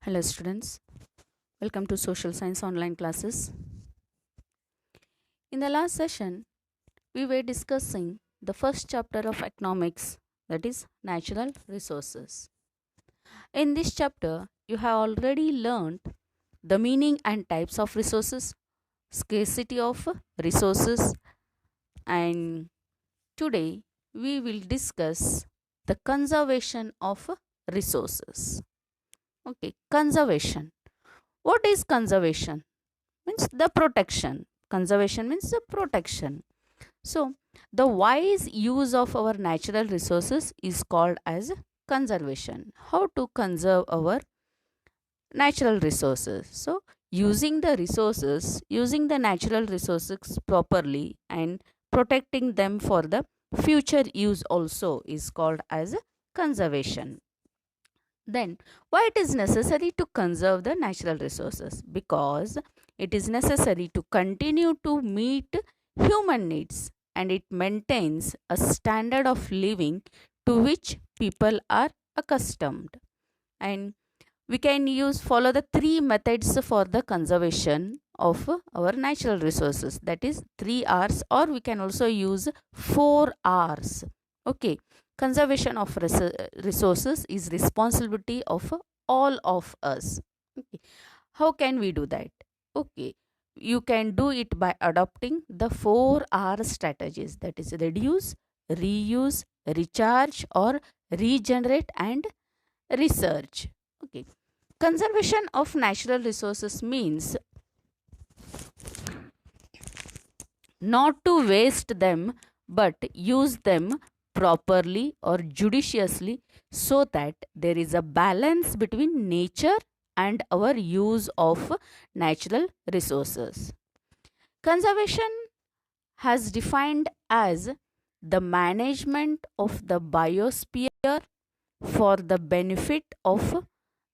Hello students, welcome to Social Science online classes. In the last session, we were discussing the first chapter of economics, that is natural resources. In this chapter, you have already learned the meaning and types of resources, scarcity of resources, and today we will discuss the conservation of resources. Okay, conservation. What is conservation? Means the protection. Conservation means the protection. So the wise use of our natural resources is called as conservation. How to conserve our natural resources? So using the natural resources properly and protecting them for the future use also is called as conservation. Then, why it is necessary to conserve the natural resources? Because it is necessary to continue to meet human needs and it maintains a standard of living to which people are accustomed. And we can follow the three methods for the conservation of our natural resources, that is 3 R's, or we can also use 4 R's. Okay, conservation of resources is responsibility of all of us. Okay, how can we do that? Okay, you can do it by adopting the 4 R strategies, that is reduce, reuse, recharge, or regenerate and research. Okay, conservation of natural resources means not to waste them but use them properly or judiciously so that there is a balance between nature and our use of natural resources. Conservation has defined as the management of the biosphere for the benefit of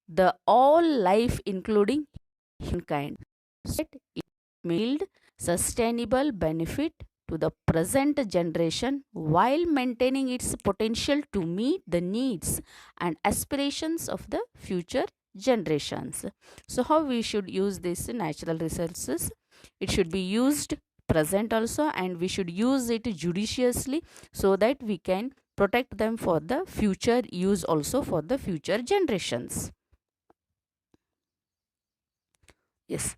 the all life including humankind. So that it may yield sustainable benefit to the present generation while maintaining its potential to meet the needs and aspirations of the future generations. So how we should use these natural resources? It should be used present also, and we should use it judiciously so that we can protect them for the future use also for the future generations. Yes.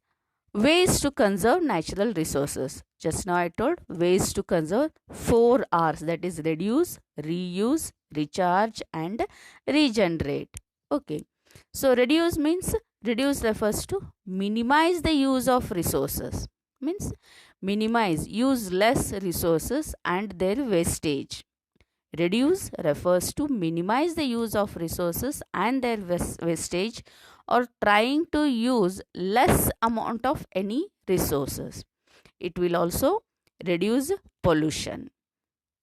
Ways to conserve natural resources. Just now I told ways to conserve 4 R's, that is reduce, reuse, recharge and regenerate. Okay. So reduce refers to minimize the use of resources. Means minimize, use less resources and their wastage. Reduce refers to minimize the use of resources and their wastage, or trying to use less amount of any resources. It will also reduce pollution.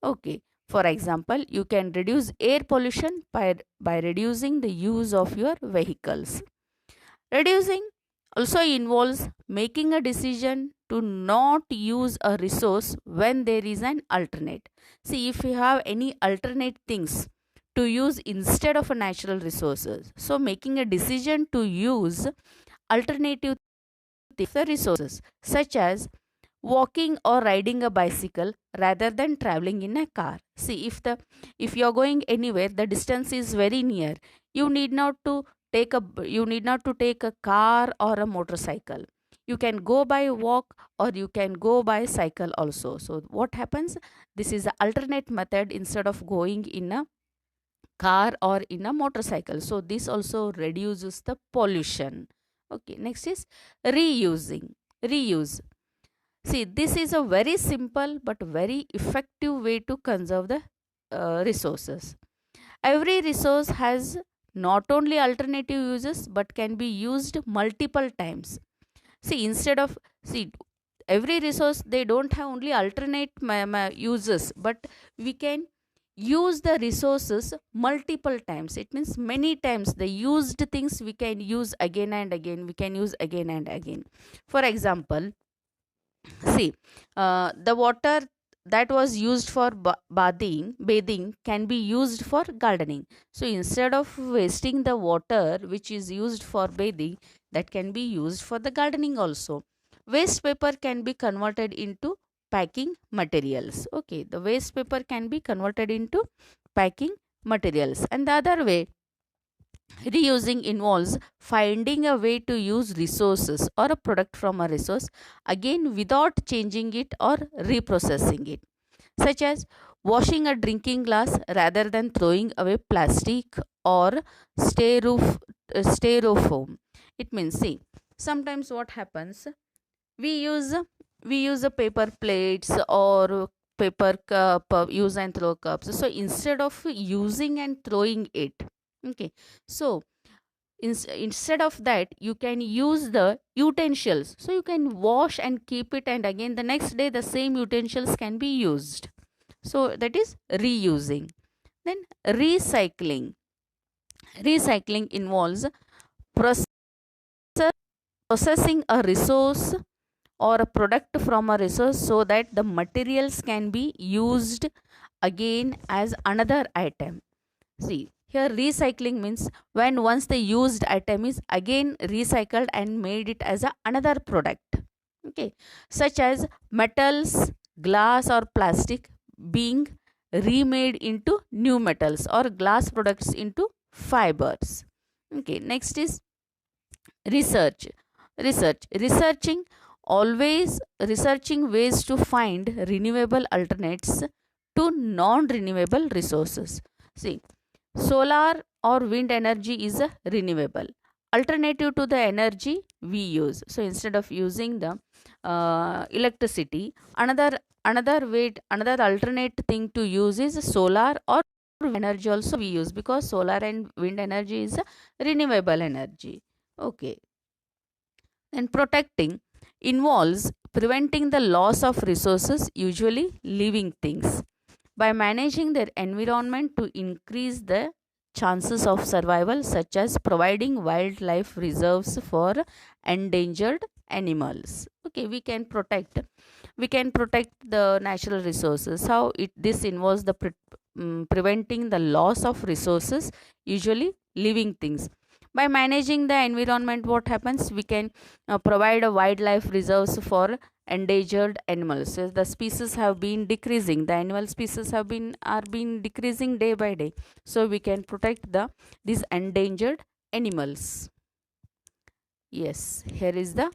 Okay. For example, you can reduce air pollution by reducing the use of your vehicles. Reducing also involves making a decision to not use a resource when there is an alternate. See, if you have any alternate things to use instead of a natural resources, so making a decision to use alternative resources such as walking or riding a bicycle rather than traveling in a car. See, if you are going anywhere, the distance is very near, you need not to take a car or a motorcycle. You can go by walk or you can go by cycle also. So what happens, this is the alternate method instead of going in a car or in a motorcycle. So this also reduces the pollution. Okay, next is reuse. See, this is a very simple but very effective way to conserve the resources. Every resource has not only alternative uses but can be used multiple times. See, every resource, they don't have only alternate uses, but we can use the resources multiple times. It means many times the used things we can use again and again. We can use again and again. For example, see, the water that was used for bathing can be used for gardening. So instead of wasting the water which is used for bathing, that can be used for the gardening also. Waste paper can be converted into packing materials. Okay, the waste paper can be converted into packing materials. And the other way, reusing involves finding a way to use resources or a product from a resource again without changing it or reprocessing it, such as washing a drinking glass rather than throwing away plastic or styrofoam. It means, see, sometimes what happens, we use we use a paper plates or paper cup, use and throw cups. So instead of using and throwing it, okay, so instead of that you can use the utensils, so you can wash and keep it, and again the next day the same utensils can be used. So that is reusing. Then recycling involves process, processing a resource or a product from a resource so that the materials can be used again as another item. See, here recycling means when once the used item is again recycled and made it as another product. Okay, such as metals, glass, or plastic being remade into new metals, or glass products into fibers. Okay, next is research. Researching, always researching ways to find renewable alternates to non renewable resources. See, solar or wind energy is a renewable alternative to the energy we use. So instead of using the electricity, another alternate thing to use is solar or energy also we use, because solar and wind energy is a renewable energy. Okay, and protecting involves preventing the loss of resources, usually living things, by managing their environment to increase the chances of survival, such as providing wildlife reserves for endangered animals. Okay, we can protect the natural resources. How it this involves the preventing the loss of resources, usually living things. By managing the environment, what happens, we can provide a wildlife reserves for endangered animals. So the species have been decreasing, the animal species are been decreasing day by day, so we can protect these endangered animals. Yes, here is the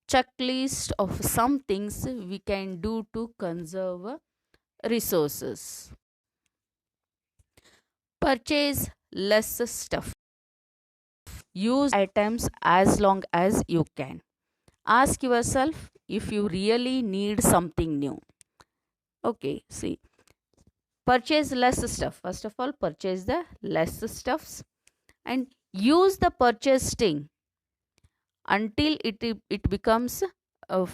checklist of some things we can do to conserve resources. Purchase less stuff. Use items as long as you can. Ask yourself if you really need something new. Okay, see, purchase less stuff. First of all, purchase the less stuffs and use the purchased thing until it becomes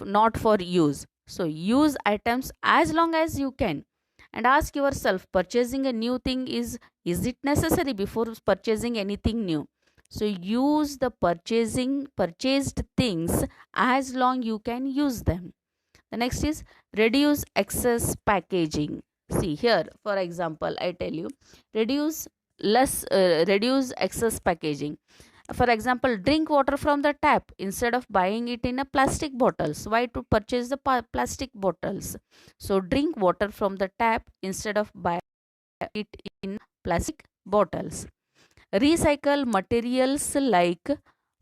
not for use. So use items as long as you can, and ask yourself, purchasing a new thing is it necessary before purchasing anything new. So use the purchased things as long you can use them. The next is reduce excess packaging. See here, for example, I tell you, reduce excess packaging. For example, drink water from the tap instead of buying it in a plastic bottles. Why to purchase the plastic bottles? So drink water from the tap instead of buying it in plastic bottles. Recycle materials like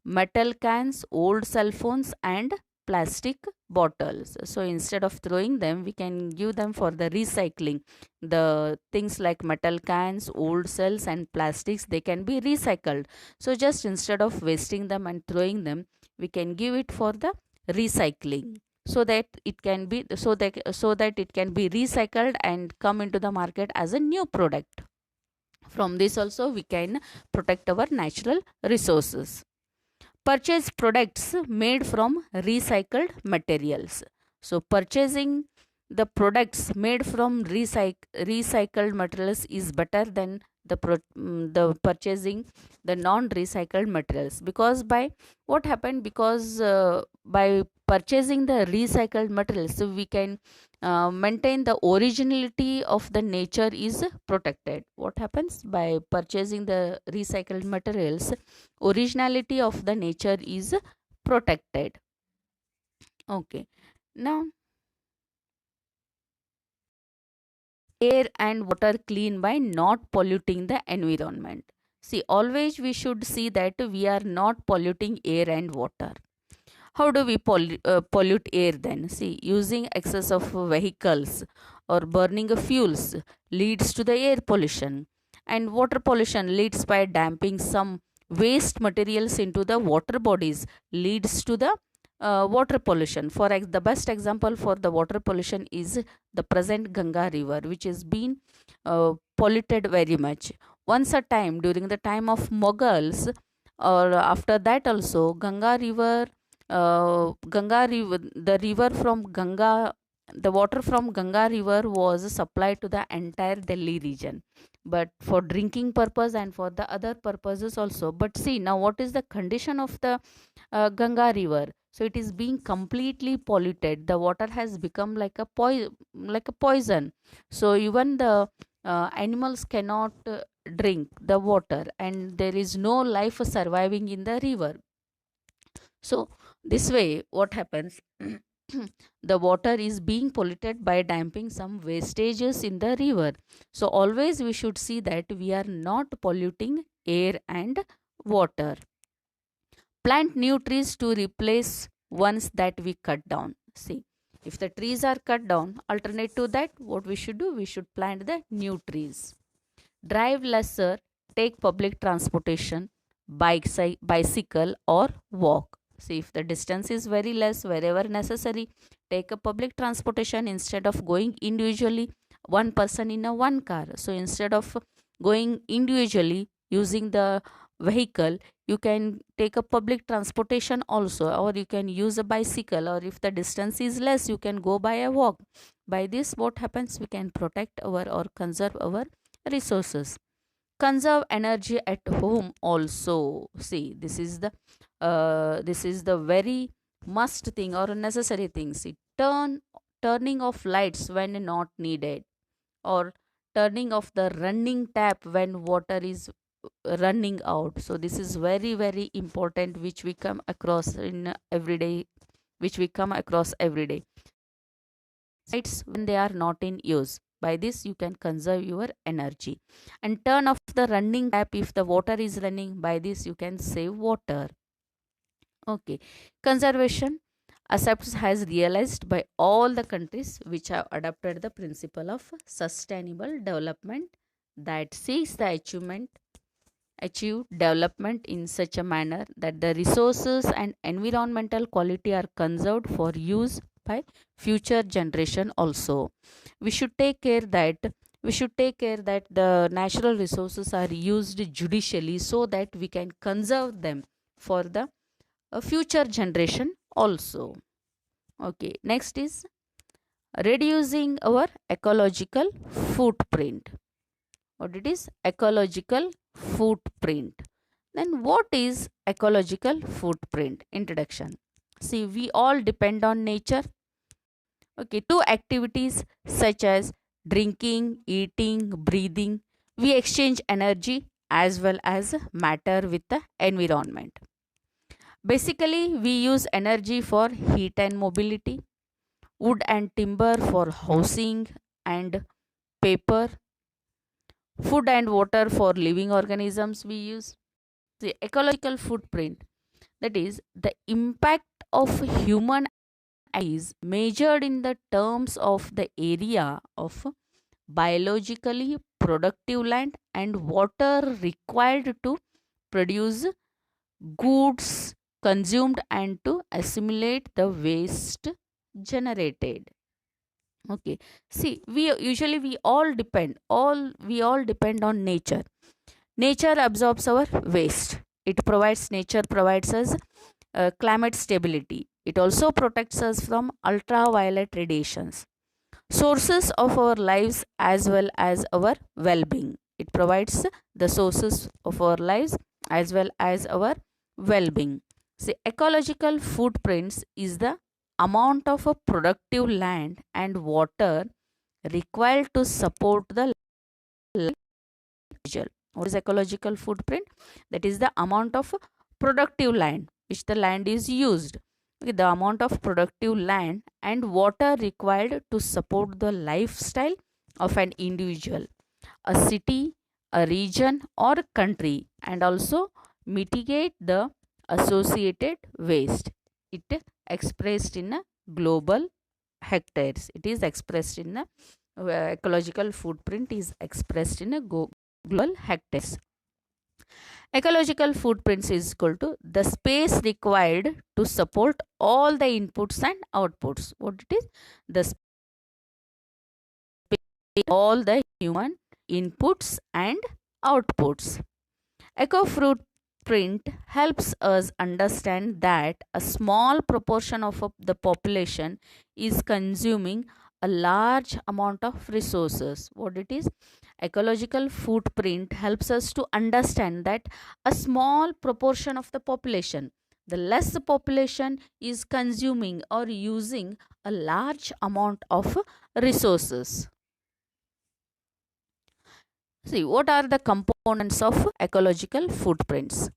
metal cans, old cell phones, and plastic bottles. So instead of throwing them, we can give them for the recycling. The things like metal cans, old cells, and plastics, they can be recycled. So just instead of wasting them and throwing them, we can give it for the recycling, so that it can be it can be recycled and come into the market as a new product. From this also we can protect our natural resources. Purchase products made from recycled materials. So purchasing the products made from recycled materials is better than the purchasing the non recycled materials, because by what happened, because by purchasing the recycled materials, so we can maintain the originality of the nature is protected. What happens by purchasing the recycled materials? Originality of the nature is protected. Okay. Now, air and water clean by not polluting the environment. See, always we should see that we are not polluting air and water. How do we pollute air then? See, using excess of vehicles or burning of fuels leads to the air pollution, and water pollution leads by damping some waste materials into the water bodies, leads to the water pollution. The best example for the water pollution is the present Ganga river, which has been polluted very much. Once a time during the time of Mughals, or after that also, Ganga river, the river from Ganga, the water from Ganga river was supplied to the entire Delhi region, but for drinking purpose and for the other purposes also. But see, now what is the condition of the Ganga river? So it is being completely polluted. The water has become like a poison. So even the animals cannot drink the water, and there is no life surviving in the river. So this way, what happens? The water is being polluted by dumping some wastages in the river. So always we should see that we are not polluting air and water. Plant new trees to replace ones that we cut down. See, if the trees are cut down, alternate to that, what we should do? We should plant the new trees. Drive lesser, take public transportation, bicycle or walk. See, if the distance is very less, wherever necessary, take a public transportation instead of going individually, one person in a one car. So instead of going individually using the vehicle, you can take a public transportation also, or you can use a bicycle, or if the distance is less, you can go by a walk. By this, what happens? We can protect our or conserve our resources. Conserve energy at home also. See, this is the very must thing or necessary thing. See, turning off lights when not needed, or turning off the running tap when water is running out. So this is very important, which we come across in everyday, which we come across every day. Lights when they are not in use. By this, you can conserve your energy. And turn off the running tap if the water is running. By this, you can save water. Okay. Conservation accepts has realized by all the countries which have adopted the principle of sustainable development, that seeks the achieve development in such a manner that the resources and environmental quality are conserved for use by future generation also. We should take care that the natural resources are used judicially, so that we can conserve them for the future generation also. Okay, next is reducing our ecological footprint. What it is? Ecological footprint. Then what is ecological footprint? Introduction. See, we all depend on nature. Okay, two activities such as drinking, eating, breathing, we exchange energy as well as matter with the environment. Basically, we use energy for heat and mobility, wood and timber for housing and paper, food and water for living organisms we use. The ecological footprint, that is the impact of human is measured in the terms of the area of biologically productive land and water required to produce goods consumed and to assimilate the waste generated. Okay, see, we all depend on nature. Nature absorbs our waste. Nature provides us climate stability. It also protects us from ultraviolet radiations, sources of our lives as well as our well-being. It provides the sources of our lives as well as our well-being. See, ecological footprints is the amount of a productive land and water required to support the individual. What is ecological footprint? That is the amount of productive land which the land is used. Okay, the amount of productive land and water required to support the lifestyle of an individual, a city, a region, or a country, and also mitigate the associated waste. It expressed in a global hectares. It is expressed in a ecological footprint is expressed in a global hectares. Ecological footprints is equal to the space required to support all the inputs and outputs. What it is? The space, all the human inputs and outputs. Eco footprint helps us understand that a small proportion of the population is consuming a large amount of resources. What it is? Ecological footprint helps us to understand that a small proportion of the population, the less population, is consuming or using a large amount of resources. See, what are the components of ecological footprints?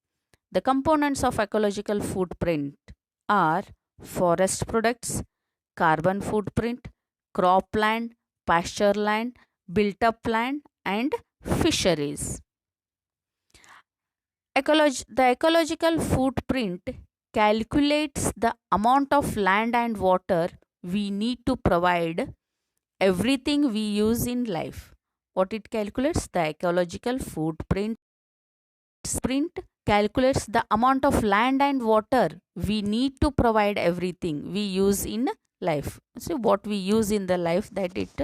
The components of ecological footprint are forest products, carbon footprint, cropland, pasture land, built up land, and fisheries. The ecological footprint calculates the amount of land and water we need to provide everything we use in life. What it calculates? The ecological footprint calculates the amount of land and water we need to provide everything we use in life. So what we use in the life, that it,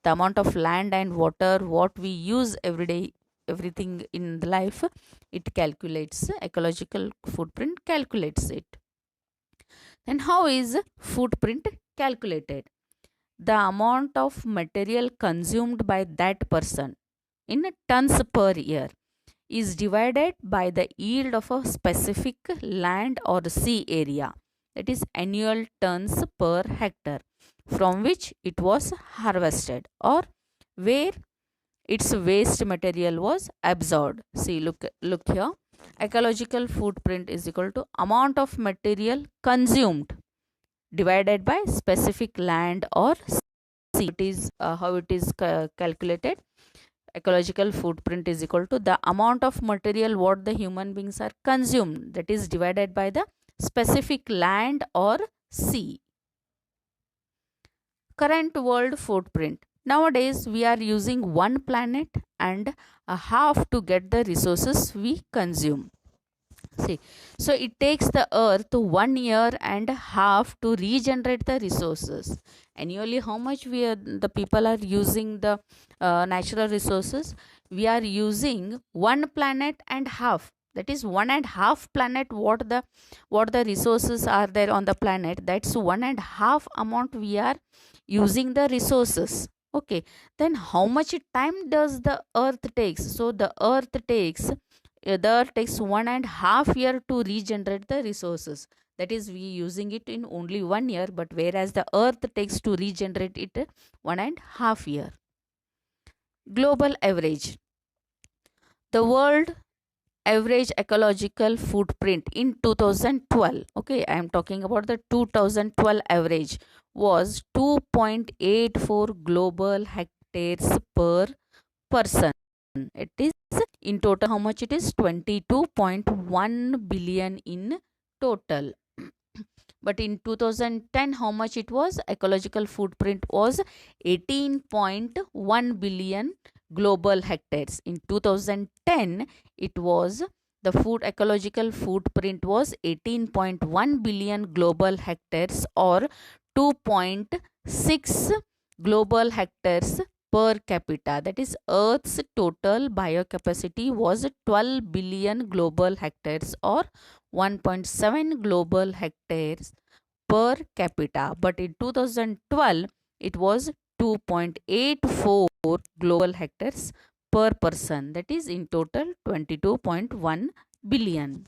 the amount of land and water what we use every day, everything in the life, it calculates. Ecological footprint calculates it. Then how is footprint calculated? The amount of material consumed by that person in tons per year is divided by the yield of a specific land or sea area, that is annual tons per hectare, from which it was harvested or where its waste material was absorbed. See, look here. Ecological footprint is equal to amount of material consumed divided by specific land or sea. It is how it is calculated. Ecological footprint is equal to the amount of material what the human beings are consumed, that is divided by the specific land or sea. Current world footprint. Nowadays we are using one planet and a half to get the resources we consume. See, so it takes the earth 1 year and a half to regenerate the resources. Annually, how much the people are using the natural resources? We are using one planet and half. That is 1.5 planet. What the resources are there on the planet? That's 1.5 amount we are using the resources. Okay, then how much time does the earth takes? So the earth takes 1.5 year to regenerate the resources. That is, we using it in only 1 year, but whereas the earth takes to regenerate it 1.5 year. Global average. The world average ecological footprint in 2012, okay, I am talking about the 2012 average, was 2.84 global hectares per person. It is in total, how much it is? 22.1 billion in total. But in 2010, how much it was? Ecological footprint was 18.1 billion global hectares. In 2010, it was the ecological footprint was 18.1 billion global hectares, or 2.6 global hectares per capita. That is, Earth's total biocapacity was 12 billion global hectares, or 1.7 global hectares per capita. But in 2012, it was 2.84 global hectares per person. That is, in total 22.1 billion.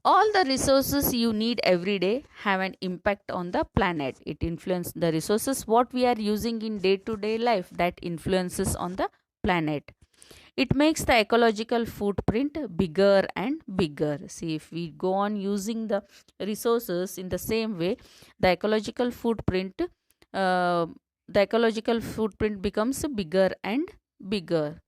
All the resources you need every day have an impact on the planet. It influences the resources what we are using in day to day life, that influences on the planet. It makes the ecological footprint bigger and bigger. See, if we go on using the resources in the same way, the ecological footprint uh, becomes bigger and bigger.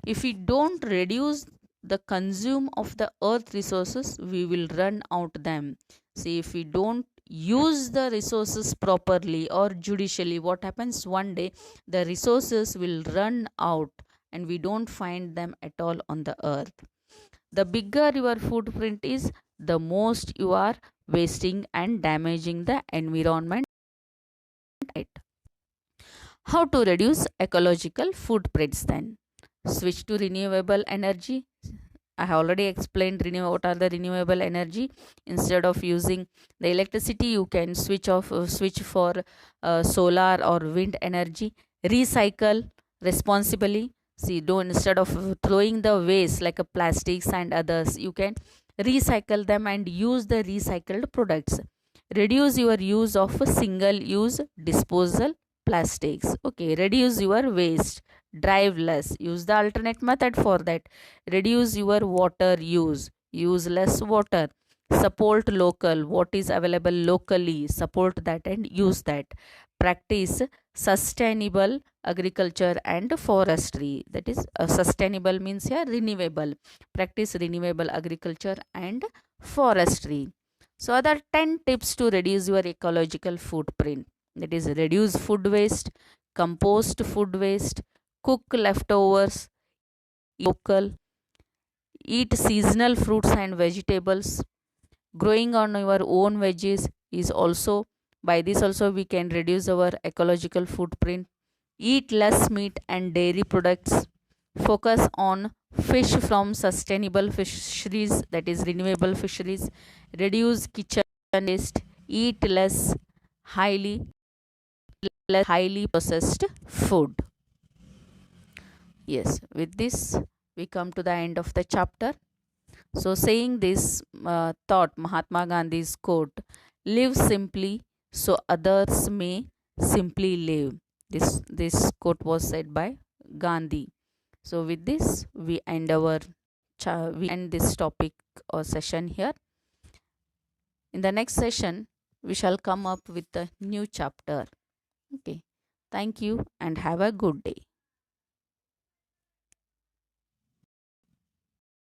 If we don't reduce the consume of the earth resources, we will run out them. See, if we don't use the resources properly or judicially, what happens one day, the resources will run out and we don't find them at all on the earth. The bigger your footprint is, the most you are wasting and damaging the environment. How to reduce ecological footprints then? Switch to renewable energy. I have already explained what are the renewable energy. Instead of using the electricity, you can switch for solar or wind energy. Recycle responsibly. See, don't, instead of throwing the waste like a plastics and others, you can recycle them and use the recycled products. Reduce your use of single use disposal plastics. Okay, reduce your waste. Drive less. Use the alternate method for that. Reduce your water use. Use less water. Support local. What is available locally, support that and use that. Practice sustainable agriculture and forestry. That is, sustainable means here renewable. Practice renewable agriculture and forestry. So other 10 tips to reduce your ecological footprint. That is, reduce food waste, compost food waste, cook leftovers, local, eat seasonal fruits and vegetables. Growing on your own veggies is also, by this also we can reduce our ecological footprint. Eat less meat and dairy products. Focus on fish from sustainable fisheries, that is renewable fisheries. Reduce kitchen waste. Eat highly less highly processed food. Yes, with this we come to the end of the chapter. So, saying this thought, Mahatma Gandhi's quote, live simply so others may simply live. This quote was said by Gandhi. So, with this, we end this topic or session here. In the next session, we shall come up with a new chapter. Okay. Thank you and have a good day.